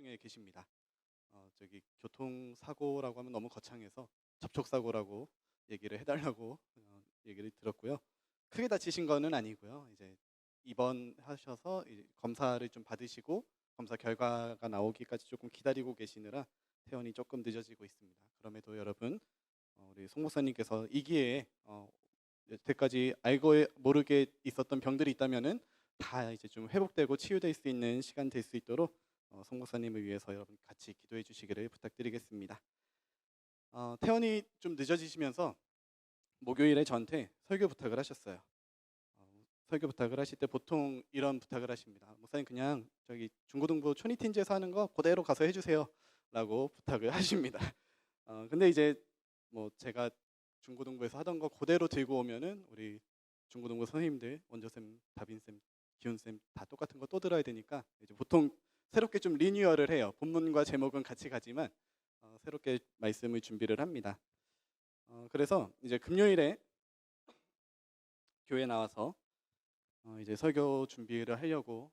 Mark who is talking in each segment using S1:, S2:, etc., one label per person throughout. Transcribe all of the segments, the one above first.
S1: 중에 계십니다. 저기 교통사고라고 하면 너무 거창해서 접촉사고라고 얘기를 해달라고 얘기를 들었고요. 크게 다치신 거는 아니고요. 이제 입원하셔서 이제 검사를 좀 받으시고 검사 결과가 나오기까지 조금 기다리고 계시느라 퇴원이 조금 늦어지고 있습니다. 그럼에도 여러분, 우리 송 목사님께서 이 기회에 여태까지 알고 모르게 있었던 병들이 있다면은 다 이제 좀 회복되고 치유될 수 있는 시간 될 수 있도록 송 목사님을 위해서 여러분 같이 기도해 주시기를 부탁드리겠습니다. 퇴원이 좀 늦어지시면서 목요일에 저한테 설교 부탁을 하셨어요. 설교 부탁을 하실 때 보통 이런 부탁을 하십니다. 목사님 그냥 저기 중고등부 초니틴즈에서 하는 거 그대로 가서 해주세요라고 부탁을 하십니다. 근데 이제 뭐 제가 중고등부에서 하던 거 그대로 들고 오면은 우리 중고등부 선생님들 원조쌤, 다빈쌤, 기훈쌤 다 똑같은 거 또 들어야 되니까 이제 보통 새롭게 좀 리뉴얼을 해요. 본문과 제목은 같이 가지만 새롭게 말씀을 준비를 합니다. 그래서 이제 금요일에 교회 나와서 이제 설교 준비를 하려고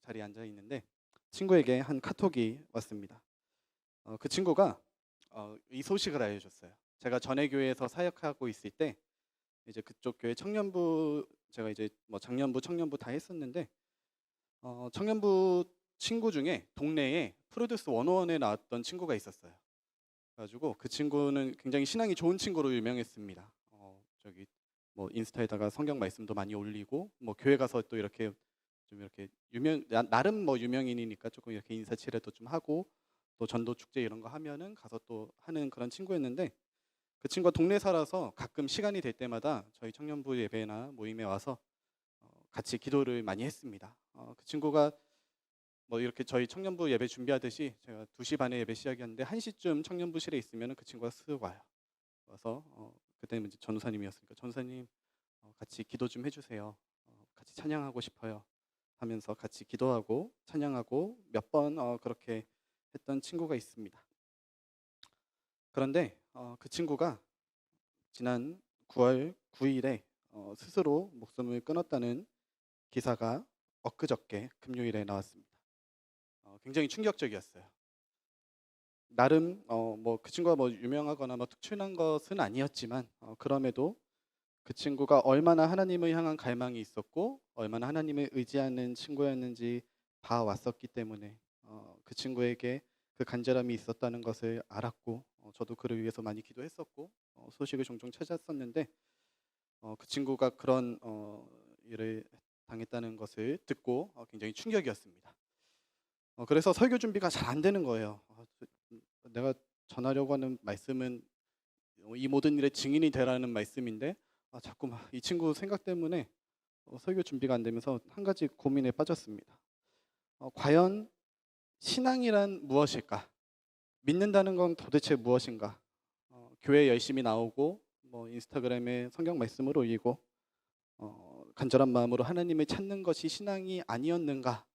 S1: 자리에 앉아 있는데 친구에게 한 카톡이 왔습니다. 그 친구가 이 소식을 알려줬어요. 제가 전에 교회에서 사역하고 있을 때 이제 그쪽 교회 청년부, 제가 이제 뭐 작년부, 청년부 다 했었는데 청년부 친구 중에 동네에 프로듀스 101에 나왔던 친구가 있었어요. 그래가지고 그 친구는 굉장히 신앙이 좋은 친구로 유명했습니다. 저기 뭐 인스타에다가 성경 말씀도 많이 올리고 뭐 교회 가서 또 이렇게 좀 이렇게 나름 뭐 유명인이니까 조금 이렇게 인사치레도 좀 하고 또 전도 축제 이런 거 하면은 가서 또 하는 그런 친구였는데 그 친구가 동네 살아서 가끔 시간이 될 때마다 저희 청년부 예배나 모임에 와서 같이 기도를 많이 했습니다. 그 친구가 뭐 이렇게 저희 청년부 예배 준비하듯이 제가 2시 반에 예배 시작이었는데 1시쯤 청년부실에 있으면 그 친구가 쓱 와요. 와서 그때는 이제 전우사님이었으니까 전우사님 같이 기도 좀 해주세요. 같이 찬양하고 싶어요. 하면서 같이 기도하고 찬양하고 몇 번 그렇게 했던 친구가 있습니다. 그런데 그 친구가 지난 9월 9일에 스스로 목숨을 끊었다는 기사가 엊그저께 금요일에 나왔습니다. 굉장히 충격적이었어요. 나름 뭐 그 친구가 뭐 유명하거나 뭐 특출난 것은 아니었지만 그럼에도 그 친구가 얼마나 하나님을 향한 갈망이 있었고 얼마나 하나님을 의지하는 친구였는지 봐왔었기 때문에 그 친구에게 그 간절함이 있었다는 것을 알았고 저도 그를 위해서 많이 기도했었고 소식을 종종 찾았었는데 그 친구가 그런 일을 당했다는 것을 듣고 굉장히 충격이었습니다. 그래서 설교 준비가 잘 안 되는 거예요. 내가 전하려고 하는 말씀은 이 모든 일의 증인이 되라는 말씀인데 자꾸 막 이 친구 생각 때문에 설교 준비가 안 되면서 한 가지 고민에 빠졌습니다. 과연 신앙이란 무엇일까? 믿는다는 건 도대체 무엇인가? 교회 열심히 나오고 뭐 인스타그램에 성경 말씀을 올리고 간절한 마음으로 하나님을 찾는 것이 신앙이 아니었는가?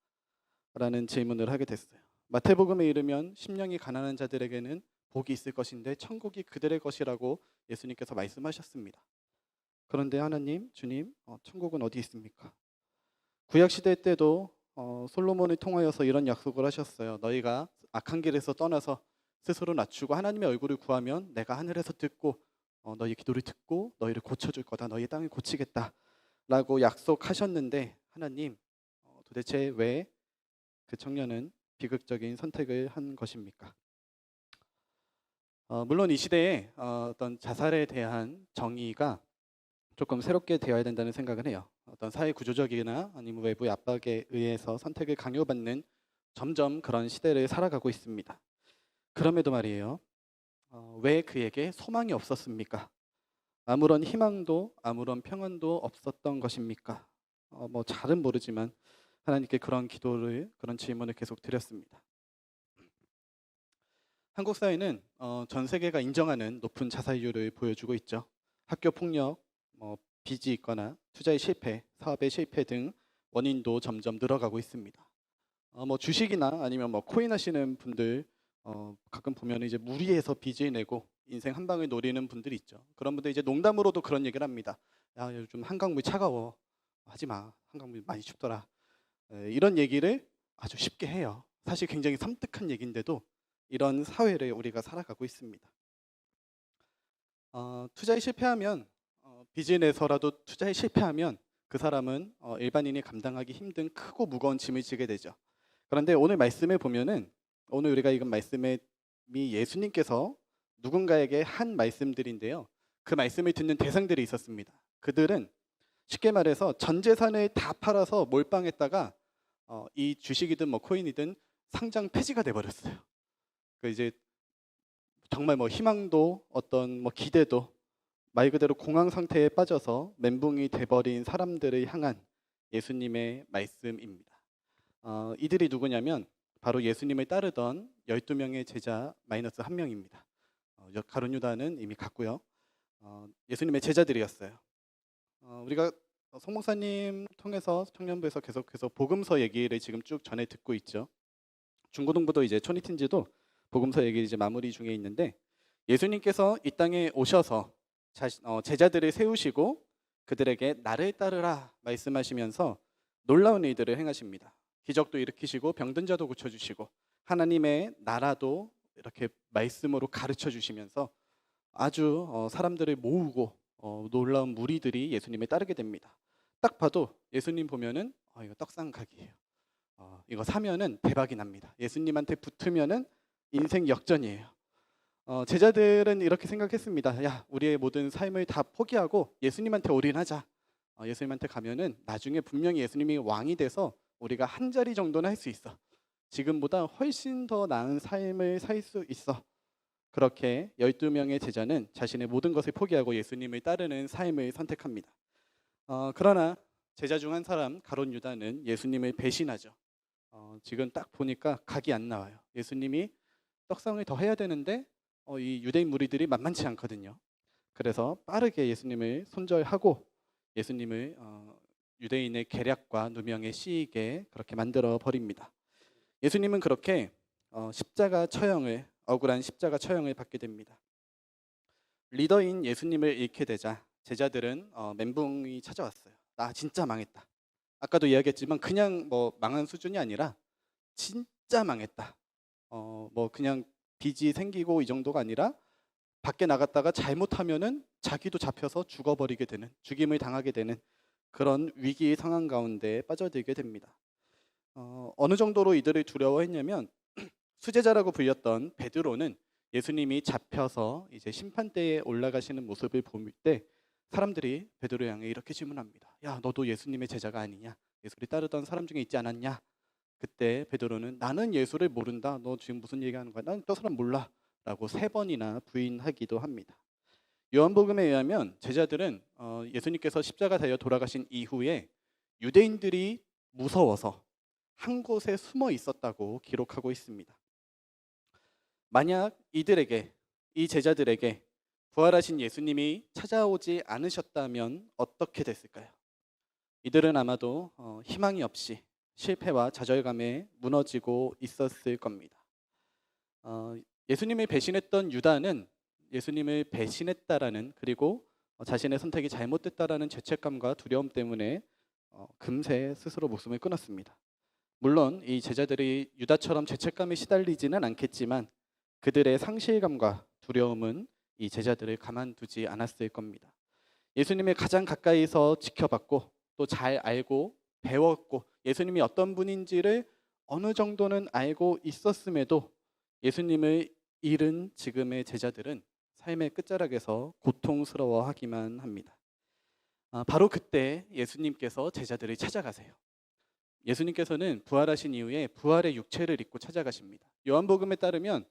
S1: 라는 질문을 하게 됐어요. 마태복음에 이르면 심령이 가난한 자들에게는 복이 있을 것인데 천국이 그들의 것이라고 예수님께서 말씀하셨습니다. 그런데 하나님, 주님, 천국은 어디 있습니까? 구약시대 때도 솔로몬을 통하여서 이런 약속을 하셨어요. 너희가 악한 길에서 떠나서 스스로 낮추고 하나님의 얼굴을 구하면 내가 하늘에서 듣고 너희 기도를 듣고 너희를 고쳐줄 거다. 너희 땅을 고치겠다 라고 약속하셨는데 하나님, 도대체 왜 그 청년은 비극적인 선택을 한 것입니까? 물론 이 시대에 어떤 자살에 대한 정의가 조금 새롭게 되어야 된다는 생각을 해요. 어떤 사회 구조적이나 아니면 외부의 압박에 의해서 선택을 강요받는 점점 그런 시대를 살아가고 있습니다. 그럼에도 말이에요. 왜 그에게 소망이 없었습니까? 아무런 희망도 아무런 평안도 없었던 것입니까? 뭐 잘은 모르지만 하나님께 그런 기도를 그런 질문을 계속 드렸습니다. 한국 사회는 전 세계가 인정하는 높은 자살률을 보여주고 있죠. 학교 폭력, 빚이 있거나 투자의 실패, 사업의 실패 등 원인도 점점 늘어가고 있습니다. 뭐 주식이나 아니면 뭐 코인 하시는 분들 가끔 보면 이제 무리해서 빚을 내고 인생 한 방을 노리는 분들이 있죠. 그런 분들 이제 농담으로도 그런 얘기를 합니다. 야, 요즘 한강물 차가워. 하지 마. 한강물 많이 춥더라. 이런 얘기를 아주 쉽게 해요. 사실 굉장히 섬뜩한 얘기인데도 이런 사회를 우리가 살아가고 있습니다. 투자에 실패하면 빚을 내서라도 투자에 실패하면 그 사람은 일반인이 감당하기 힘든 크고 무거운 짐을 지게 되죠. 그런데 오늘 말씀에 보면은 오늘 우리가 읽은 말씀이 예수님께서 누군가에게 한 말씀들인데요. 그 말씀을 듣는 대상들이 있었습니다. 그들은 쉽게 말해서 전 재산을 다 팔아서 몰빵했다가 이 주식이든 뭐 코인이든 상장 폐지가 돼 버렸어요. 그 이제 정말 뭐 희망도 어떤 뭐 기대도 말 그대로 공황 상태에 빠져서 멘붕이 돼버린 사람들을 향한 예수님의 말씀입니다. 이들이 누구냐면 바로 예수님을 따르던 12명의 제자 마이너스 한 명입니다. 가룟 유다는 이미 갔고요. 예수님의 제자들이었어요. 우리가 송 목사님 통해서 청년부에서 계속해서 복음서 얘기를 지금 쭉 전해 듣고 있죠. 중고등부도 이제 초니틴지도 복음서 얘기 이제 마무리 중에 있는데 예수님께서 이 땅에 오셔서 제자들을 세우시고 그들에게 나를 따르라 말씀하시면서 놀라운 일들을 행하십니다. 기적도 일으키시고 병든 자도 고쳐주시고 하나님의 나라도 이렇게 말씀으로 가르쳐 주시면서 아주 사람들을 모으고 놀라운 무리들이 예수님을 따르게 됩니다. 딱 봐도 예수님 보면은 이거 떡상 각이에요. 이거 사면은 대박이 납니다. 예수님한테 붙으면은 인생 역전이에요. 제자들은 이렇게 생각했습니다. 야, 우리의 모든 삶을 다 포기하고 예수님한테 올인하자. 예수님한테 가면은 나중에 분명히 예수님이 왕이 돼서 우리가 한 자리 정도는 할 수 있어. 지금보다 훨씬 더 나은 삶을 살 수 있어. 그렇게 12명의 제자는 자신의 모든 것을 포기하고 예수님을 따르는 삶을 선택합니다. 그러나 제자 중 한 사람 가룟 유다는 예수님을 배신하죠. 지금 딱 보니까 각이 안 나와요. 예수님이 떡상을 더 해야 되는데 이 유대인 무리들이 만만치 않거든요. 그래서 빠르게 예수님을 손절하고 예수님을 유대인의 계략과 누명의 시익에 그렇게 만들어 버립니다. 예수님은 그렇게 십자가 처형을 억울한 십자가 처형을 받게 됩니다. 리더인 예수님을 잃게 되자 제자들은 멘붕이 찾아왔어요. 나 진짜 망했다. 아까도 이야기했지만 그냥 뭐 망한 수준이 아니라 진짜 망했다. 뭐 그냥 빚이 생기고 이 정도가 아니라 밖에 나갔다가 잘못하면은 자기도 잡혀서 죽어버리게 되는, 죽임을 당하게 되는 그런 위기 상황 가운데 빠져들게 됩니다. 어느 정도로 이들을 두려워했냐면 수제자라고 불렸던 베드로는 예수님이 잡혀서 이제 심판대에 올라가시는 모습을 볼 때 사람들이 베드로 향해 이렇게 질문합니다. 야, 너도 예수님의 제자가 아니냐? 예수를 따르던 사람 중에 있지 않았냐? 그때 베드로는 나는 예수를 모른다. 너 지금 무슨 얘기하는 거야? 난 저 사람 몰라. 라고 3번이나 부인하기도 합니다. 요한복음에 의하면 제자들은 예수님께서 십자가 달려 돌아가신 이후에 유대인들이 무서워서 한 곳에 숨어 있었다고 기록하고 있습니다. 만약 이들에게, 이 제자들에게 부활하신 예수님이 찾아오지 않으셨다면 어떻게 됐을까요? 이들은 아마도 희망이 없이 실패와 좌절감에 무너지고 있었을 겁니다. 예수님을 배신했던 유다는 예수님을 배신했다라는, 그리고 자신의 선택이 잘못됐다라는 죄책감과 두려움 때문에 금세 스스로 목숨을 끊었습니다. 물론 이 제자들이 유다처럼 죄책감에 시달리지는 않겠지만 그들의 상실감과 두려움은 이 제자들을 가만두지 않았을 겁니다. 예수님을 가장 가까이서 지켜봤고 또 잘 알고 배웠고 예수님이 어떤 분인지를 어느 정도는 알고 있었음에도 예수님을 잃은 지금의 제자들은 삶의 끝자락에서 고통스러워하기만 합니다. 바로 그때 예수님께서 제자들을 찾아가세요. 예수님께서는 부활하신 이후에 부활의 육체를 입고 찾아가십니다. 요한복음에 따르면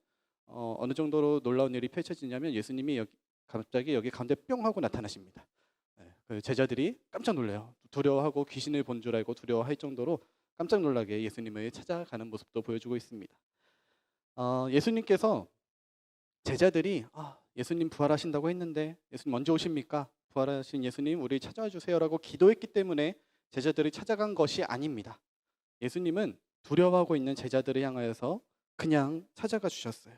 S1: 어느 정도로 놀라운 일이 펼쳐지냐면 예수님이 갑자기 여기 가운데 뿅 하고 나타나십니다. 그 제자들이 깜짝 놀라요. 두려워하고 귀신을 본 줄 알고 두려워할 정도로 깜짝 놀라게 예수님을 찾아가는 모습도 보여주고 있습니다. 예수님께서 제자들이 예수님 부활하신다고 했는데 예수님 언제 오십니까? 부활하신 예수님 우리 찾아와 주세요라고 기도했기 때문에 제자들이 찾아간 것이 아닙니다. 예수님은 두려워하고 있는 제자들을 향하여서 그냥 찾아가 주셨어요.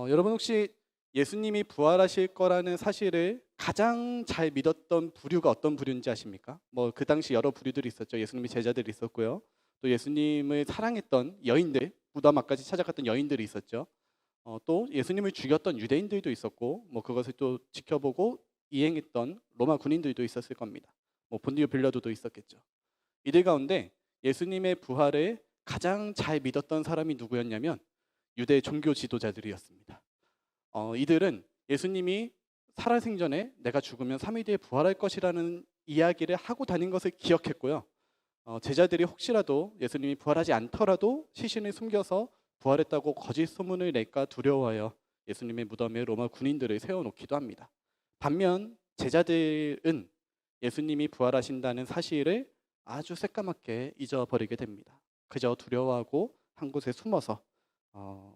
S1: 여러분 혹시 예수님이 부활하실 거라는 사실을 가장 잘 믿었던 부류가 어떤 부류인지 아십니까? 뭐 그 당시 여러 부류들이 있었죠. 예수님이 제자들이 있었고요. 또 예수님을 사랑했던 여인들, 무덤 앞까지 찾아갔던 여인들이 있었죠. 또 예수님을 죽였던 유대인들도 있었고, 뭐 그것을 또 지켜보고 이행했던 로마 군인들도 있었을 겁니다. 뭐 본디오 빌라도도 있었겠죠. 이들 가운데 예수님의 부활을 가장 잘 믿었던 사람이 누구였냐면 유대 종교 지도자들이었습니다. 이들은 예수님이 살아생전에 내가 죽으면 3일 뒤에 부활할 것이라는 이야기를 하고 다닌 것을 기억했고요. 제자들이 혹시라도 예수님이 부활하지 않더라도 시신을 숨겨서 부활했다고 거짓 소문을 낼까 두려워하여 예수님의 무덤에 로마 군인들을 세워놓기도 합니다. 반면 제자들은 예수님이 부활하신다는 사실을 아주 새까맣게 잊어버리게 됩니다. 그저 두려워하고 한 곳에 숨어서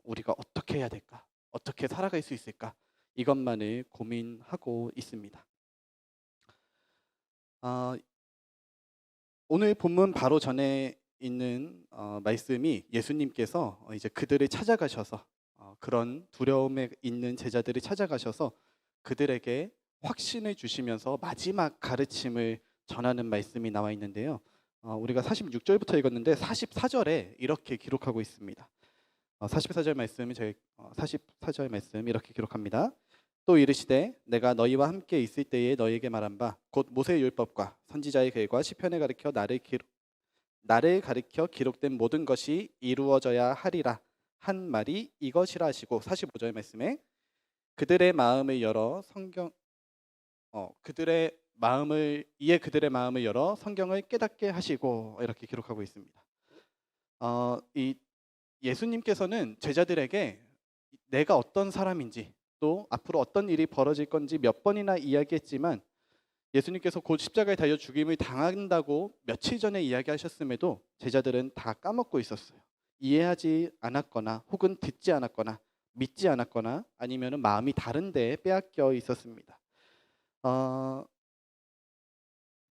S1: 우리가 어떻게 해야 될까? 어떻게 살아갈 수 있을까? 이것만을 고민하고 있습니다. 오늘 본문 바로 전에 있는 말씀이 예수님께서 이제 그들을 찾아가셔서 그런 두려움에 있는 제자들을 찾아가셔서 그들에게 확신을 주시면서 마지막 가르침을 전하는 말씀이 나와 있는데요. 우리가 46절부터 읽었는데 44절에 이렇게 기록하고 있습니다. 44절 말씀이 44절 말씀 이렇게 기록합니다. 또 이르시되 내가 너희와 함께 있을 때에 너희에게 말한 바 곧 모세의 율법과 선지자의 글과 시편에 가르쳐 나를 가르쳐 기록된 모든 것이 이루어져야 하리라 한 말이 이것이라 하시고 45절 말씀에 그들의 마음을 열어 그들의 마음을 열어 성경을 깨닫게 하시고 이렇게 기록하고 있습니다. 이 예수님께서는 제자들에게 내가 어떤 사람인지 또 앞으로 어떤 일이 벌어질 건지 몇 번이나 이야기했지만 예수님께서 곧 십자가에 달려 죽임을 당한다고 며칠 전에 이야기하셨음에도 제자들은 다 까먹고 있었어요. 이해하지 않았거나 혹은 듣지 않았거나 믿지 않았거나 아니면 마음이 다른 데에 빼앗겨 있었습니다.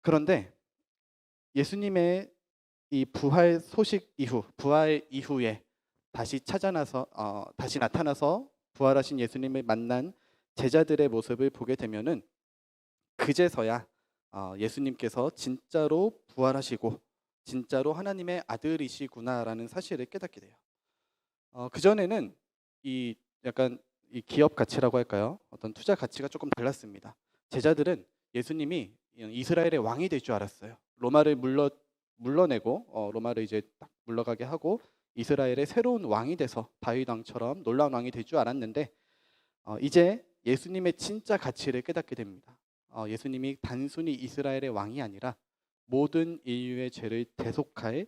S1: 그런데 예수님의 이 부활 이후에 다시 나타나서 부활하신 예수님을 만난 제자들의 모습을 보게 되면은 그제서야 예수님께서 진짜로 부활하시고 진짜로 하나님의 아들이시구나라는 사실을 깨닫게 돼요. 그전에는 약간 이 기업 가치라고 할까요? 어떤 투자 가치가 조금 달랐습니다. 제자들은 예수님이 이스라엘의 왕이 될 줄 알았어요. 로마를 물러내고 로마를 이제 딱 물러가게 하고 이스라엘의 새로운 왕이 돼서 다윗 왕처럼 놀라운 왕이 될 줄 알았는데 이제 예수님의 진짜 가치를 깨닫게 됩니다. 예수님이 단순히 이스라엘의 왕이 아니라 모든 인류의 죄를 대속할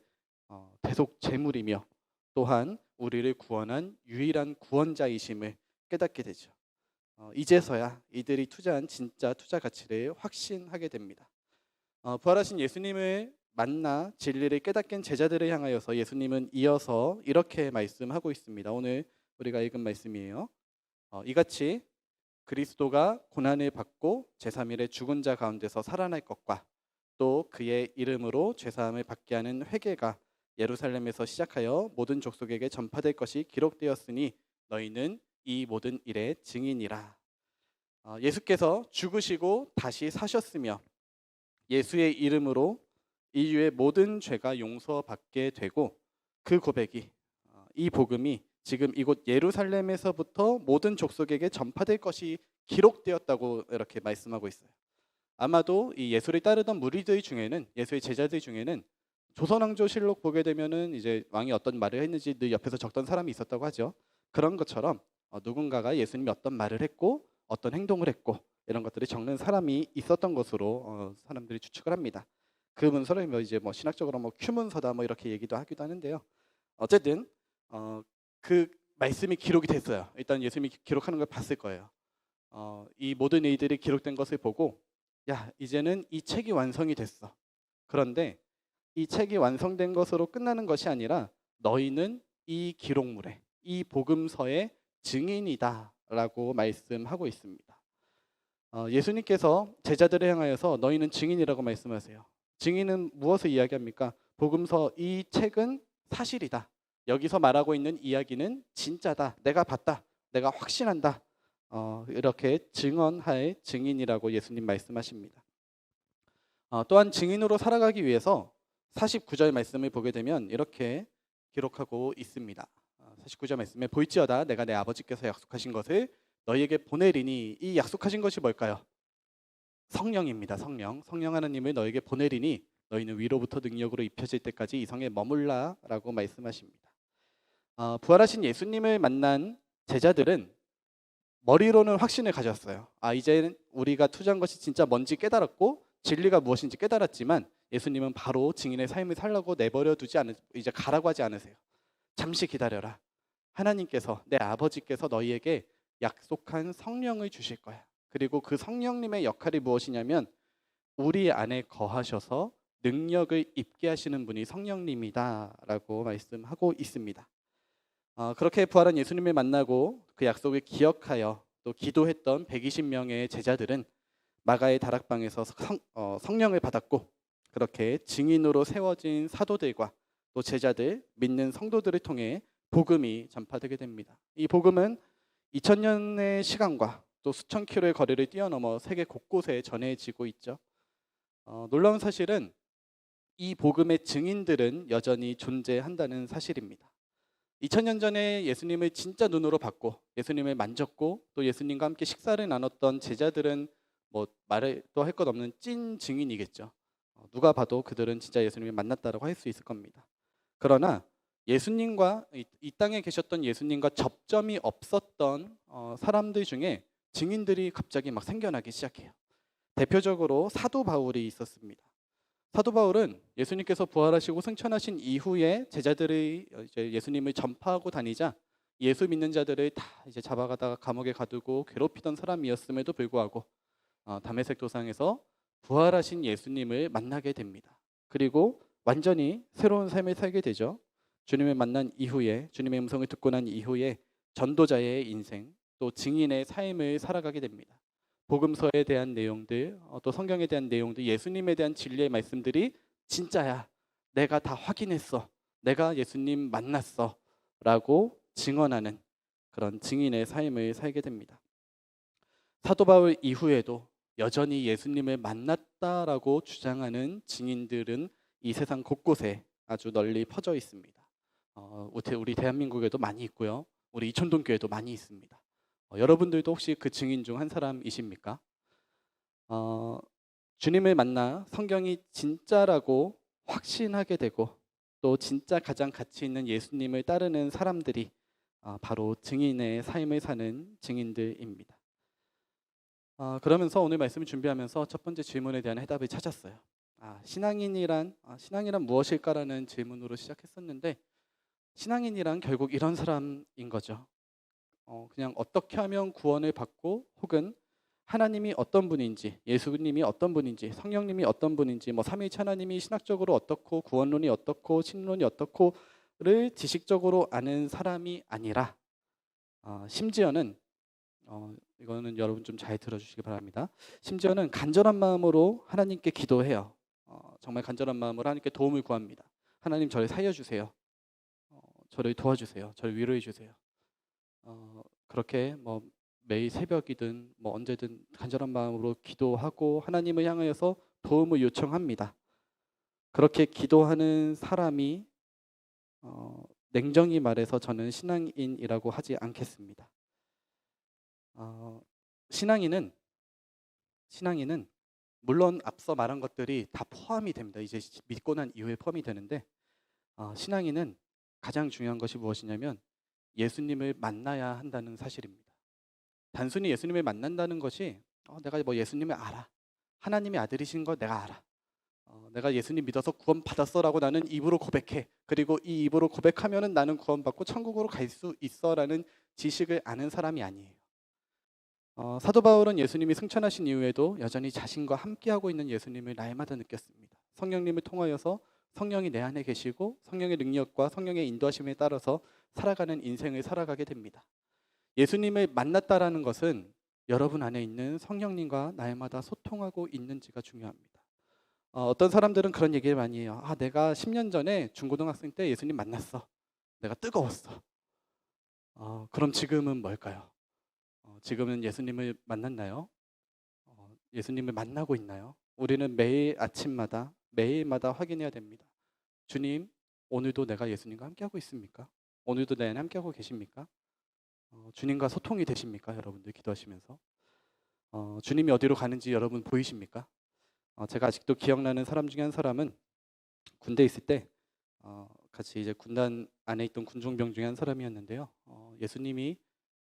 S1: 대속 제물이며 또한 우리를 구원한 유일한 구원자이심을 깨닫게 되죠. 이제서야 이들이 투자한 진짜 투자 가치를 확신하게 됩니다. 부활하신 예수님을 만나 진리를 깨닫게 제자들을 향하여서 예수님은 이어서 이렇게 말씀하고 있습니다. 오늘 우리가 읽은 말씀이에요. 이같이 그리스도가 고난을 받고 제3일에 죽은 자 가운데서 살아날 것과 또 그의 이름으로 죄사함을 받게 하는 회개가 예루살렘에서 시작하여 모든 족속에게 전파될 것이 기록되었으니 너희는 이 모든 일의 증인이라. 예수께서 죽으시고 다시 사셨으며 예수의 이름으로 인류의 모든 죄가 용서받게 되고 그 고백이 이 복음이 지금 이곳 예루살렘에서부터 모든 족속에게 전파될 것이 기록되었다고 이렇게 말씀하고 있어요. 아마도 이 예수를 따르던 무리들 중에는 예수의 제자들 중에는 조선왕조실록 보게 되면은 이제 왕이 어떤 말을 했는지 늘 옆에서 적던 사람이 있었다고 하죠. 그런 것처럼 누군가가 예수님이 어떤 말을 했고 어떤 행동을 했고 이런 것들을 적는 사람이 있었던 것으로 사람들이 추측을 합니다. 그 문서를 이제 신학적으로 큐문서다 이렇게 얘기도 하기도 하는데요. 어쨌든 그 말씀이 기록이 됐어요. 일단 예수님이 기록하는 걸 봤을 거예요. 이 모든 일들이 기록된 것을 보고 야 이제는 이 책이 완성이 됐어. 그런데 이 책이 완성된 것으로 끝나는 것이 아니라 너희는 이 기록물에 이 복음서의 증인이다라고 말씀하고 있습니다. 예수님께서 제자들을 향하여서 너희는 증인이라고 말씀하세요. 증인은 무엇을 이야기합니까? 복음서 이 책은 사실이다. 여기서 말하고 있는 이야기는 진짜다. 내가 봤다. 내가 확신한다. 이렇게 증언할 증인이라고 예수님 말씀하십니다. 또한 증인으로 살아가기 위해서 49절 말씀을 보게 되면 이렇게 기록하고 있습니다. 49절 말씀에 볼지어다 내가 내 아버지께서 약속하신 것을 너희에게 보내리니, 이 약속하신 것이 뭘까요? 성령입니다. 성령 하나님을 너에게 보내리니 너희는 위로부터 능력으로 입혀질 때까지 이 성에 머물라라고 말씀하십니다. 부활하신 예수님을 만난 제자들은 머리로는 확신을 가졌어요. 이제는 우리가 투자한 것이 진짜 뭔지 깨달았고 진리가 무엇인지 깨달았지만 예수님은 바로 증인의 삶을 살라고 내버려 두지 않으, 이제 가라고 하지 않으세요. 잠시 기다려라. 하나님께서, 내 아버지께서 너희에게 약속한 성령을 주실 거야. 그리고 그 성령님의 역할이 무엇이냐면 우리 안에 거하셔서 능력을 입게 하시는 분이 성령님이다라고 말씀하고 있습니다. 그렇게 부활한 예수님을 만나고 그 약속을 기억하여 또 기도했던 120명의 제자들은 마가의 다락방에서 성령을 받았고, 그렇게 증인으로 세워진 사도들과 또 제자들, 믿는 성도들을 통해 복음이 전파되게 됩니다. 이 복음은 2000년의 시간과 또 수천 킬로의 거리를 뛰어넘어 세계 곳곳에 전해지고 있죠. 놀라운 사실은 이 복음의 증인들은 여전히 존재한다는 사실입니다. 2000년 전에 예수님을 진짜 눈으로 봤고 예수님을 만졌고 또 예수님과 함께 식사를 나눴던 제자들은 뭐 말도 할 것 없는 찐 증인이겠죠. 누가 봐도 그들은 진짜 예수님을 만났다라고 할 수 있을 겁니다. 그러나 예수님과 이 땅에 계셨던 예수님과 접점이 없었던 사람들 중에 증인들이 갑자기 막 생겨나기 시작해요. 대표적으로 사도 바울이 있었습니다. 사도 바울은 예수님께서 부활하시고 승천하신 이후에 제자들이 이제 예수님을 전파하고 다니자 예수 믿는 자들을 다 이제 잡아가다가 감옥에 가두고 괴롭히던 사람이었음에도 불구하고 다메섹 도상에서 부활하신 예수님을 만나게 됩니다. 그리고 완전히 새로운 삶을 살게 되죠. 주님을 만난 이후에, 주님의 음성을 듣고 난 이후에 전도자의 인생, 또 증인의 삶을 살아가게 됩니다. 복음서에 대한 내용들, 또 성경에 대한 내용들, 예수님에 대한 진리의 말씀들이 진짜야. 내가 다 확인했어. 내가 예수님 만났어. 라고 증언하는 그런 증인의 삶을 살게 됩니다. 사도 바울 이후에도 여전히 예수님을 만났다라고 주장하는 증인들은 이 세상 곳곳에 아주 널리 퍼져 있습니다. 우리 대한민국에도 많이 있고요. 우리 이촌동 교회도 많이 있습니다. 여러분들도 혹시 그 증인 중 한 사람이십니까? 주님을 만나 성경이 진짜라고 확신하게 되고 또 진짜 가장 가치 있는 예수님을 따르는 사람들이 바로 증인의 삶을 사는 증인들입니다. 그러면서 오늘 말씀을 준비하면서 첫 번째 질문에 대한 해답을 찾았어요. 신앙인이란 무엇일까라는 질문으로 시작했었는데 신앙인이란 결국 이런 사람인 거죠. 그냥 어떻게 하면 구원을 받고 혹은 하나님이 어떤 분인지, 예수님이 어떤 분인지, 성령님이 어떤 분인지, 뭐 삼위일체 하나님이 신학적으로 어떻고 구원론이 어떻고 신론이 어떻고를 지식적으로 아는 사람이 아니라 심지어는 이거는 여러분 좀 잘 들어주시기 바랍니다. 심지어는 간절한 마음으로 하나님께 기도해요. 정말 간절한 마음으로 하나님께 도움을 구합니다. 하나님 저를 살려주세요. 저를 도와주세요. 저를 위로해 주세요. 그렇게 뭐 매일 새벽이든 뭐 언제든 간절한 마음으로 기도하고 하나님을 향하여서 도움을 요청합니다. 그렇게 기도하는 사람이 냉정히 말해서 저는 신앙인이라고 하지 않겠습니다. 신앙인은 물론 앞서 말한 것들이 다 포함이 됩니다. 이제 믿고 난 이후에 포함이 되는데 신앙인은 가장 중요한 것이 무엇이냐면 예수님을 만나야 한다는 사실입니다. 단순히 예수님을 만난다는 것이 내가 뭐 예수님을 알아. 하나님의 아들이신 거 내가 알아. 내가 예수님 믿어서 구원 받았어라고 나는 입으로 고백해. 그리고 이 입으로 고백하면은 나는 구원받고 천국으로 갈 수 있어라는 지식을 아는 사람이 아니에요. 사도 바울은 예수님이 승천하신 이후에도 여전히 자신과 함께하고 있는 예수님을 날마다 느꼈습니다. 성령님을 통하여서 성령이 내 안에 계시고 성령의 능력과 성령의 인도하심에 따라서 살아가는 인생을 살아가게 됩니다. 예수님을 만났다라는 것은 여러분 안에 있는 성령님과 날마다 소통하고 있는지가 중요합니다. 어떤 사람들은 그런 얘기를 많이 해요. 내가 10년 전에 중고등학생 때 예수님 만났어. 내가 뜨거웠어. 그럼 지금은 뭘까요? 지금은 예수님을 만났나요? 예수님을 만나고 있나요? 우리는 매일 아침마다 매일마다 확인해야 됩니다. 주님, 오늘도 내가 예수님과 함께하고 있습니까? 오늘도 내 안에 함께하고 계십니까? 주님과 소통이 되십니까? 여러분들 기도하시면서. 주님이 어디로 가는지 여러분 보이십니까? 제가 아직도 기억나는 사람 중에 한 사람은 군대에 있을 때 같이 이제 군단 안에 있던 군종병 중에 한 사람이었는데요. 예수님이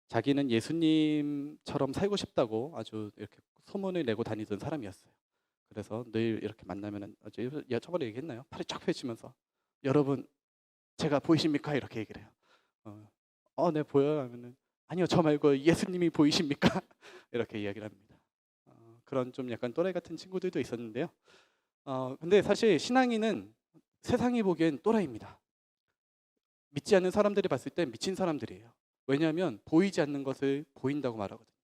S1: 자기는 예수님처럼 살고 싶다고 아주 이렇게 소문을 내고 다니던 사람이었어요. 그래서 늘 이렇게 만나면은 저번에 얘기했나요? 팔을 쫙 펼치면서 여러분 제가 보이십니까? 이렇게 얘기를 해요. 네 보여요 하면은 아니요 저 말고 예수님이 보이십니까? 이렇게 이야기를 합니다. 그런 좀 약간 또라이 같은 친구들도 있었는데요. 근데 사실 신앙인은 세상이 보기엔 또라이입니다. 믿지 않는 사람들이 봤을 땐 미친 사람들이에요. 왜냐하면 보이지 않는 것을 보인다고 말하거든요.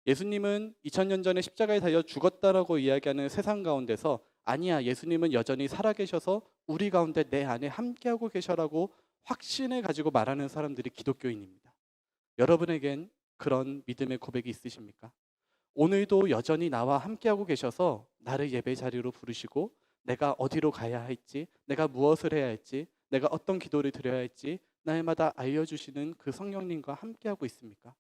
S1: 예수님은 2000년 전에 십자가에 달려 죽었다라고 이야기하는 세상 가운데서 아니야 예수님은 여전히 살아계셔서 우리 가운데 내 안에 함께하고 계셔라고 확신을 가지고 말하는 사람들이 기독교인입니다. 여러분에겐 그런 믿음의 고백이 있으십니까? 오늘도 여전히 나와 함께하고 계셔서 나를 예배 자리로 부르시고 내가 어디로 가야 할지, 내가 무엇을 해야 할지, 내가 어떤 기도를 드려야 할지 날마다 알려주시는 그 성령님과 함께하고 있습니까?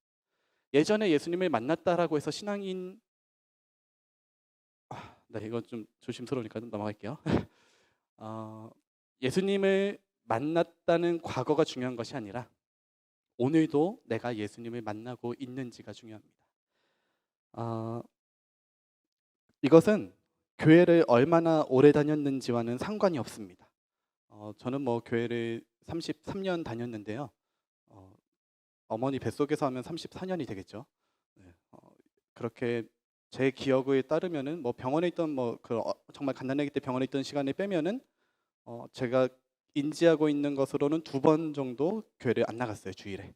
S1: 예전에 예수님을 만났다라고 해서 신앙인 네, 이건 좀 조심스러우니까 넘어갈게요. 예수님을 만났다는 과거가 중요한 것이 아니라 오늘도 내가 예수님을 만나고 있는지가 중요합니다. 어, 이것은 교회를 얼마나 오래 다녔는지와는 상관이 없습니다. 저는 뭐 교회를 33년 다녔는데요. 어, 어머니 뱃속에서 하면 34년이 되겠죠. 네, 그렇게 제 기억에 따르면은 뭐 병원에 있던 정말 갓난아기 때 병원에 있던 시간을 빼면은 제가 인지하고 있는 것으로는 2번 정도 교회를 안 나갔어요 주일에.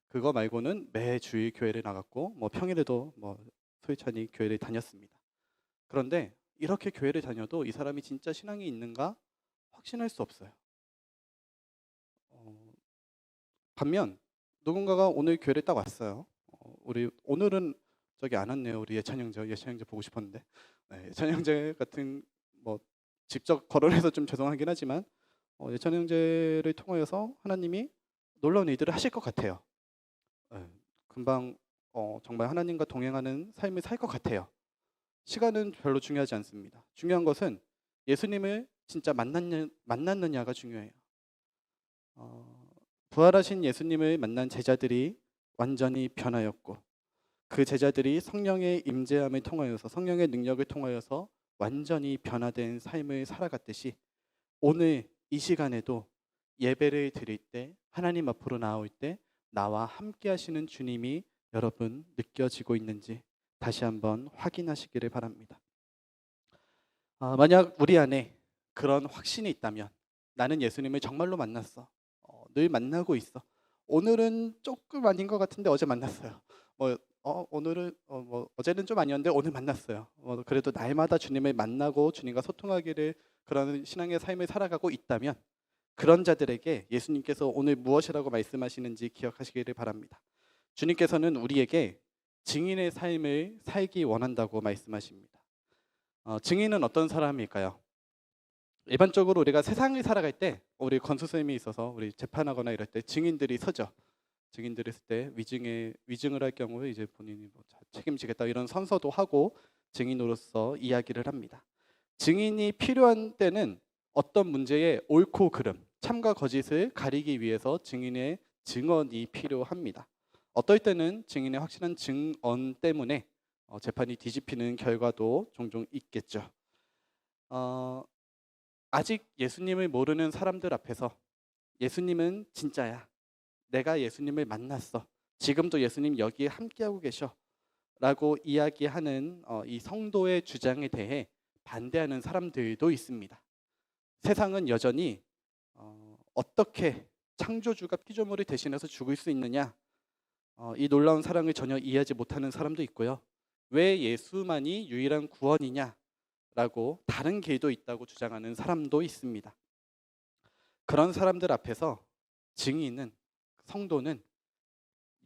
S1: 그거 말고는 매 주일 교회를 나갔고 뭐 평일에도 뭐 소유찬이 교회를 다녔습니다. 그런데 이렇게 교회를 다녀도 이 사람이 진짜 신앙이 있는가 확신할 수 없어요. 어, 반면 누군가가 오늘 교회를 딱 왔어요. 우리 오늘은 저기 안 왔네요. 우리 예찬 형제 보고 싶었는데 예찬 형제 같은 뭐 직접 거론해서 좀 죄송하긴 하지만 예찬 형제를 통하여서 하나님이 놀라운 일들을 하실 것 같아요. 금방 정말 하나님과 동행하는 삶을 살 것 같아요. 시간은 별로 중요하지 않습니다. 중요한 것은 예수님을 진짜 만났느냐가 중요해요. 부활하신 예수님을 만난 제자들이 완전히 변하였고 그 제자들이 성령의 임재함을 통하여서 성령의 능력을 통하여서 완전히 변화된 삶을 살아갔듯이 오늘 이 시간에도 예배를 드릴 때 하나님 앞으로 나올 때 나와 함께 하시는 주님이 여러분 느껴지고 있는지 다시 한번 확인하시기를 바랍니다. 만약 우리 안에 그런 확신이 있다면 나는 예수님을 정말로 만났어. 늘 만나고 있어. 오늘은 조금 아닌 것 같은데 어제 만났어요. 오늘은 어제는 좀 아니었는데 오늘 만났어요. 그래도 날마다 주님을 만나고 주님과 소통하기를 그런 신앙의 삶을 살아가고 있다면 그런 자들에게 예수님께서 오늘 무엇이라고 말씀하시는지 기억하시기를 바랍니다. 주님께서는 우리에게 증인의 삶을 살기 원한다고 말씀하십니다. 증인은 어떤 사람일까요? 일반적으로 우리가 세상을 살아갈 때 우리 건수쌤이 있어서 우리 재판하거나 이럴 때 증인들이 서죠. 증인들이 있을 때 위증을 할 경우에 이제 본인이 책임지겠다 이런 선서도 하고 증인으로서 이야기를 합니다. 증인이 필요한 때는 어떤 문제의 옳고 그름, 참과 거짓을 가리기 위해서 증인의 증언이 필요합니다. 어떨 때는 증인의 확실한 증언 때문에 재판이 뒤집히는 결과도 종종 있겠죠. 아직 예수님을 모르는 사람들 앞에서 예수님은 진짜야. 내가 예수님을 만났어. 지금도 예수님 여기에 함께하고 계셔. 라고 이야기하는 이 성도의 주장에 대해 반대하는 사람들도 있습니다. 세상은 여전히 어떻게 창조주가 피조물을 대신해서 죽을 수 있느냐 이 놀라운 사랑을 전혀 이해하지 못하는 사람도 있고요. 왜 예수만이 유일한 구원이냐 라고 다른 길도 있다고 주장하는 사람도 있습니다. 그런 사람들 앞에서 증인은 성도는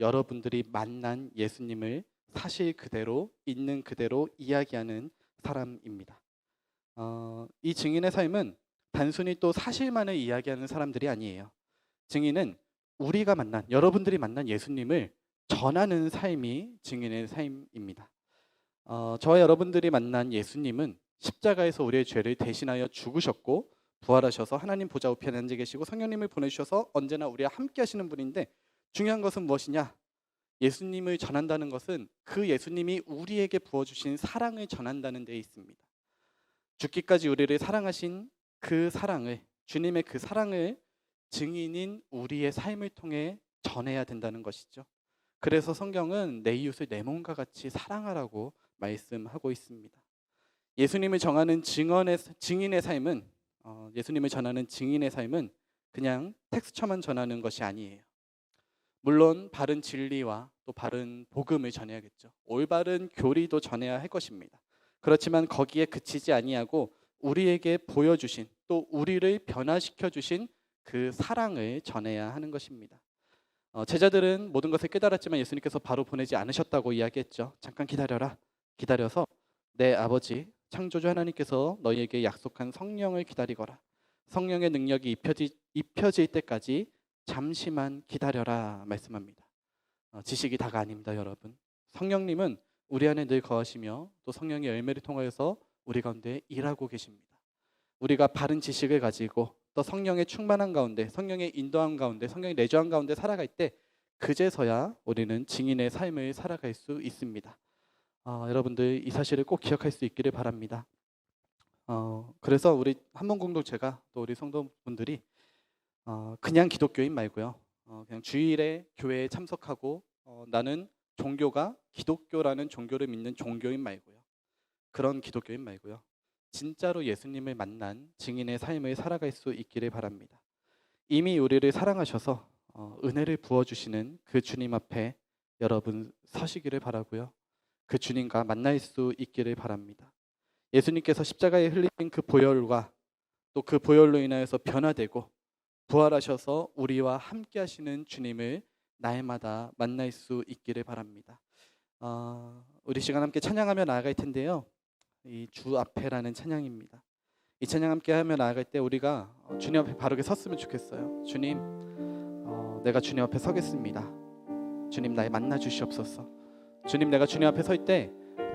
S1: 여러분들이 만난 예수님을 사실 그대로 있는 그대로 이야기하는 사람입니다. 이 증인의 삶은 단순히 또 사실만을 이야기하는 사람들이 아니에요. 증인은 우리가 만난, 여러분들이 만난 예수님을 전하는 삶이 증인의 삶입니다. 저와 여러분들이 만난 예수님은 십자가에서 우리의 죄를 대신하여 죽으셨고 부활하셔서 하나님 보좌 우편에 앉아 계시고 성령님을 보내주셔서 언제나 우리와 함께 하시는 분인데, 중요한 것은 무엇이냐? 예수님을 전한다는 것은 그 예수님이 우리에게 부어주신 사랑을 전한다는 데 있습니다. 죽기까지 우리를 사랑하신 그 사랑을, 주님의 그 사랑을 증인인 우리의 삶을 통해 전해야 된다는 것이죠. 그래서 성경은 내 이웃을 내 몸과 같이 사랑하라고 말씀하고 있습니다. 예수님을 정하는 증인의 삶은, 예수님을 전하는 증인의 삶은 그냥 텍스처만 전하는 것이 아니에요. 물론 바른 진리와 또 바른 복음을 전해야겠죠. 올바른 교리도 전해야 할 것입니다. 그렇지만 거기에 그치지 아니하고 우리에게 보여주신, 또 우리를 변화시켜 주신 그 사랑을 전해야 하는 것입니다. 제자들은 모든 것을 깨달았지만 예수님께서 바로 보내지 않으셨다고 이야기했죠. 잠깐 기다려라. 기다려서 내 아버지 창조주 하나님께서 너희에게 약속한 성령을 기다리거라. 성령의 능력이 입혀질 때까지 잠시만 기다려라 말씀합니다. 지식이 다가 아닙니다, 여러분. 성령님은 우리 안에 늘 거하시며 또 성령의 열매를 통하여서 우리 가운데 일하고 계십니다. 우리가 바른 지식을 가지고 또 성령의 충만한 가운데, 성령의 인도함 가운데, 성령의 내주함 가운데 살아갈 때 그제서야 우리는 증인의 삶을 살아갈 수 있습니다. 여러분들 이 사실을 꼭 기억할 수 있기를 바랍니다. 그래서 우리 한문공동체가 또 우리 성도분들이 그냥 기독교인 말고요, 그냥 주일에 교회에 참석하고 나는 종교가 기독교라는 종교를 믿는 종교인 말고요, 그런 기독교인 말고요, 진짜로 예수님을 만난 증인의 삶을 살아갈 수 있기를 바랍니다. 이미 우리를 사랑하셔서 은혜를 부어주시는 그 주님 앞에 여러분 서시기를 바라고요, 그 주님과 만날 수 있기를 바랍니다. 예수님께서 십자가에 흘리신 그 보혈과 또 그 보혈로 인하여서 변화되고 부활하셔서 우리와 함께 하시는 주님을 날마다 만날 수 있기를 바랍니다. 우리 시간 함께 찬양하며 나아갈 텐데요, 이 주 앞에라는 찬양입니다. 이 찬양 함께 하며 나아갈 때 우리가 주님 앞에 바르게 섰으면 좋겠어요. 주님, 내가 주님 앞에 서겠습니다. 주님, 날 만나 주시옵소서. 주님, 내가 주님 앞에 설 때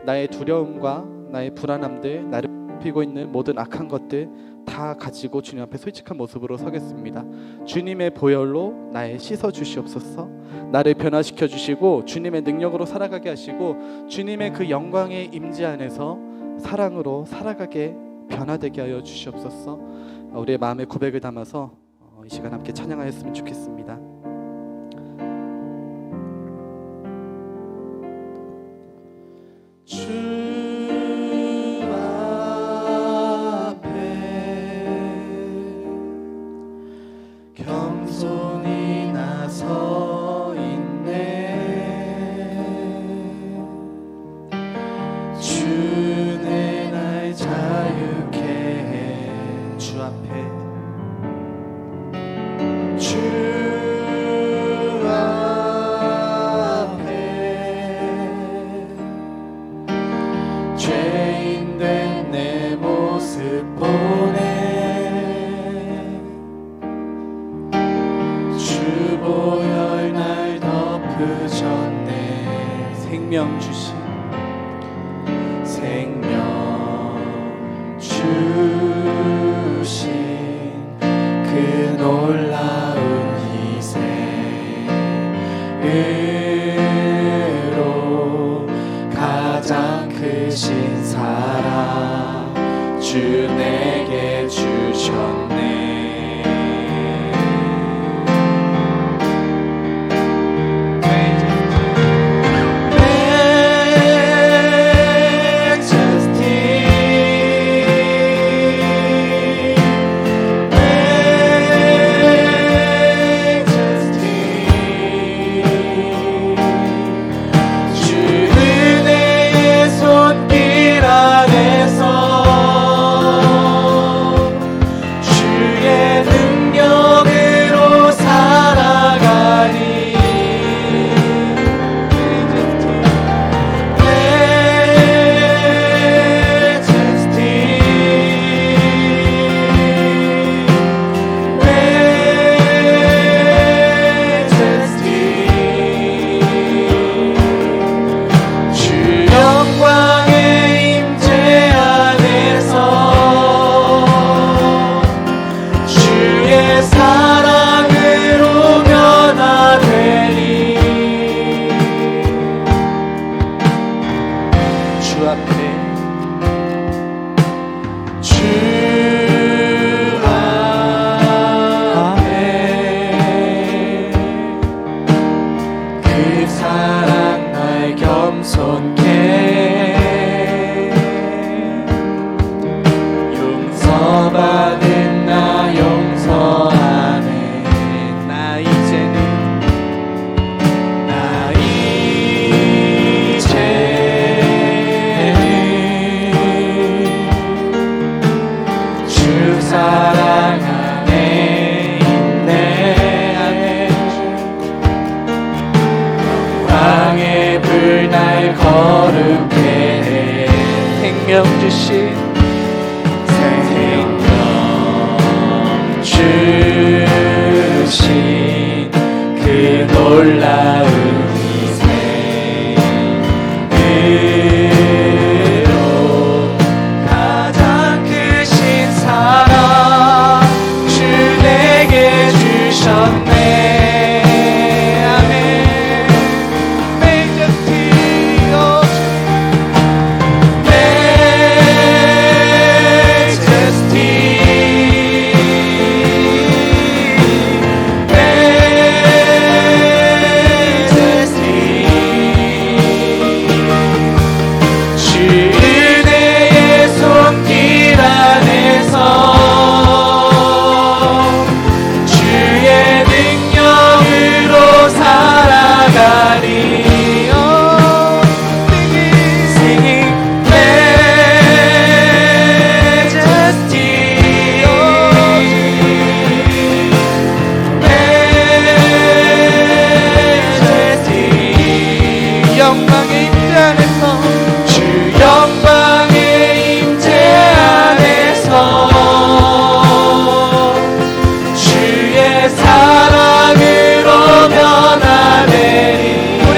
S1: 나의 두려움과 나의 불안함들, 나를 피고 있는 모든 악한 것들 다 가지고 주님 앞에 솔직한 모습으로 서겠습니다. 주님의 보혈로 날 씻어 주시옵소서. 나를 변화시켜 주시고 주님의 능력으로 살아가게 하시고 주님의 그 영광의 임재 안에서 사랑으로 살아가게 변화되게 하여 주시옵소서. 우리의 마음의 고백을 담아서 이 시간 함께 찬양하였으면 좋겠습니다.
S2: 겸손히 나서 있네. 주는 날 자유케 해.
S1: 주 앞에,
S2: 주 앞에 죄인 된 내 모습 보내. 보혈 날 덮으셨네.
S1: 생명 주신
S2: 그 놀라운 희생으로 가장 크신 사랑 주 내게 주셨네. 주 은혜의 손길 안에서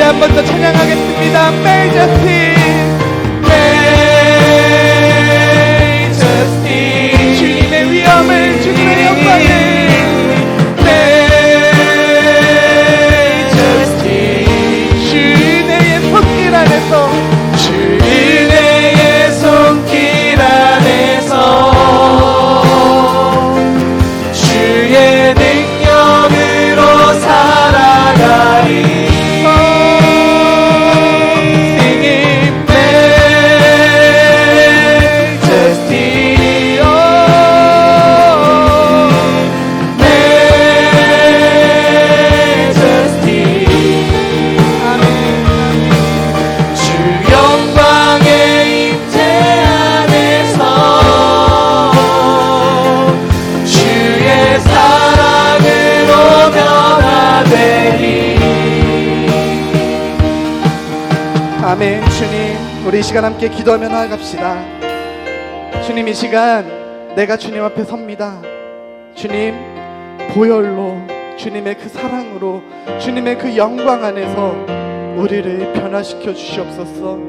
S1: 한 번 더 찬양하겠습니다. Majesty,
S2: Majesty.
S1: 주님의 위엄을, 주님의 영광을,
S2: Majesty.
S1: 주님의 손길 안에서,
S2: 주의 손길 안에서 주의 능력으로 살아가리.
S1: Singing
S2: Majesty, oh, Majesty. 주 영광의 임재 안에서 주의 사랑으로 변화되리.
S1: 아멘. 주님, 우리 이 시간 함께 기도하며 나아갑시다. 주님, 이 시간 내가 주님 앞에 섭니다. 주님, 보혈로, 주님의 그 사랑으로, 주님의 그 영광 안에서 우리를 변화시켜 주시옵소서.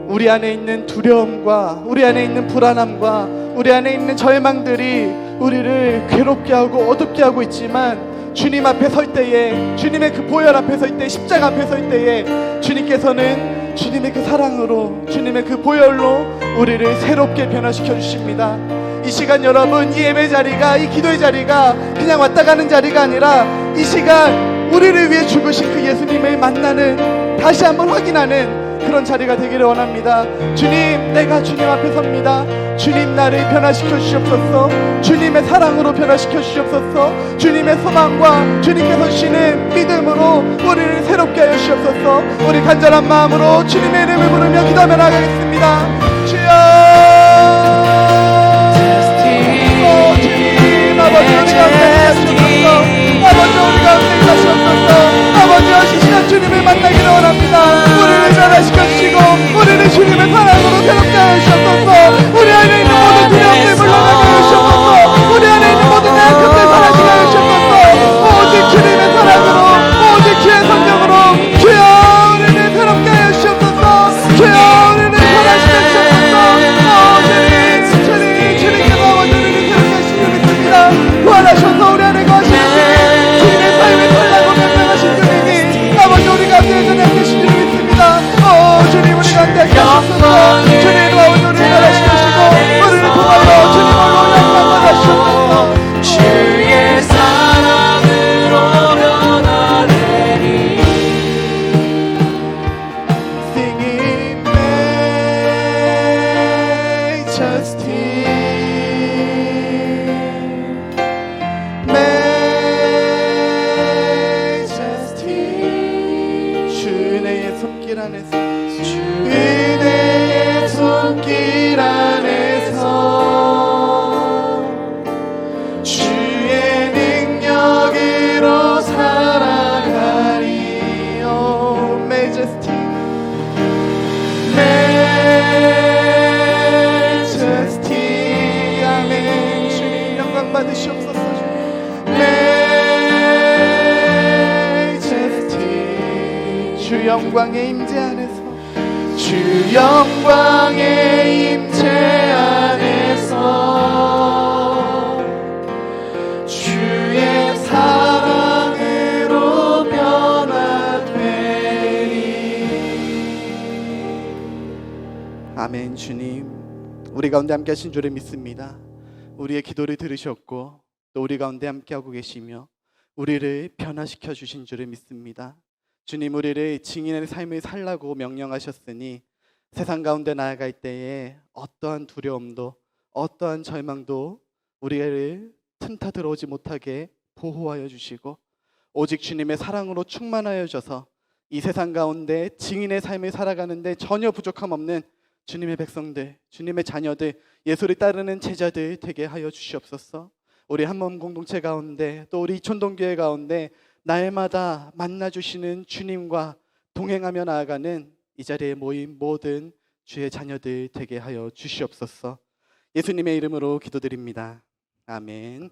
S1: 우리 안에 있는 두려움과 우리 안에 있는 불안함과 우리 안에 있는 절망들이 우리를 괴롭게 하고 어둡게 하고 있지만, 주님 앞에 설 때에, 주님의 그 보혈 앞에 설 때, 십자가 앞에 설 때에 주님께서는 주님의 그 사랑으로, 주님의 그 보혈로 우리를 새롭게 변화시켜 주십니다. 이 시간 여러분, 이 예배 자리가, 이 기도의 자리가 그냥 왔다 가는 자리가 아니라 이 시간 우리를 위해 죽으신 그 예수님을 만나는, 다시 한번 확인하는 그런 자리가 되기를 원합니다. 주님, 내가 주님 앞에 섭니다. 주님, 나를 변화시켜 주시옵소서. 주님의 사랑으로 변화시켜 주시옵소서. 주님의 소망과 주님께서 주시는 믿음으로 우리를 새롭게 하여 주시옵소서. 우리 간절한 마음으로 주님의 이름을 부르며 기도하며 나가겠습니다. 주여, 주님, 아버지, 우리 가운데 하시옵소서. 아버지, 우리 가운데 하시옵소서. 아버지와 시시한 주님을 만나기를 원합니다. 우리를 변화시켜 주시고 우리를 주님의 사랑으로 새롭게 하여 주시옵소서. 우리 안에 있는 모든 두려움들 물러나게 하여 주시옵소서. 우리 안에 있는 모든 약함들 사라지게 하여 주시옵소서. 오직 주님의 사랑으로, 오직 주의 성령으로, 주여 우리를 새롭게 하여 주시옵소서. 주여 우리를 변화시켜 주시옵소서. 주님께서 우리를 새롭게 하시는 줄 믿습니다. 부활하셔서 우리 안에 거하시는 주님, 주님의 삶을 살라고 명령하신 주님이 아버지 우리 가운데 여전히 함께 계신 줄 믿습니다. 주님, 우리 가운데 함께 하시옵소서. 주님, 아버지 우리를 변화시키시고 우리를 통하여 주님으로 영광을 하시옵소서.
S2: 주의 사랑으로 변화되리.
S1: Singing Majesty, Majesty. 주의 손길 안에서, 은혜의 손길 안에서 주의 능력으로 살아가리. Oh, Majesty, Majesty. 아멘. 주님 영광 받으시옵소서. Majesty, 주 영광의 임재 안에서,
S2: 주 영광의 임재 안에서 주의 사랑으로 변화되리.
S1: 아멘. 주님, 우리 가운데 함께 하신 줄을 믿습니다. 우리의 기도를 들으셨고 또 우리 가운데 함께 하고 계시며 우리를 변화시켜 주신 줄을 믿습니다. 주님, 우리를 증인의 삶을 살라고 명령하셨으니 세상 가운데 나아갈 때에 어떠한 두려움도 어떠한 절망도 우리를 틈타 들어오지 못하게 보호하여 주시고 오직 주님의 사랑으로 충만하여 주셔서 이 세상 가운데 증인의 삶을 살아가는데 전혀 부족함 없는 주님의 백성들, 주님의 자녀들, 예수를 따르는 제자들 되게 하여 주시옵소서. 우리 한몸 공동체 가운데 또 우리 이촌동교회 가운데 날마다 만나주시는 주님과 동행하며 나아가는 이 자리에 모인 모든 주의 자녀들 되게 하여 주시옵소서. 예수님의 이름으로 기도드립니다. 아멘.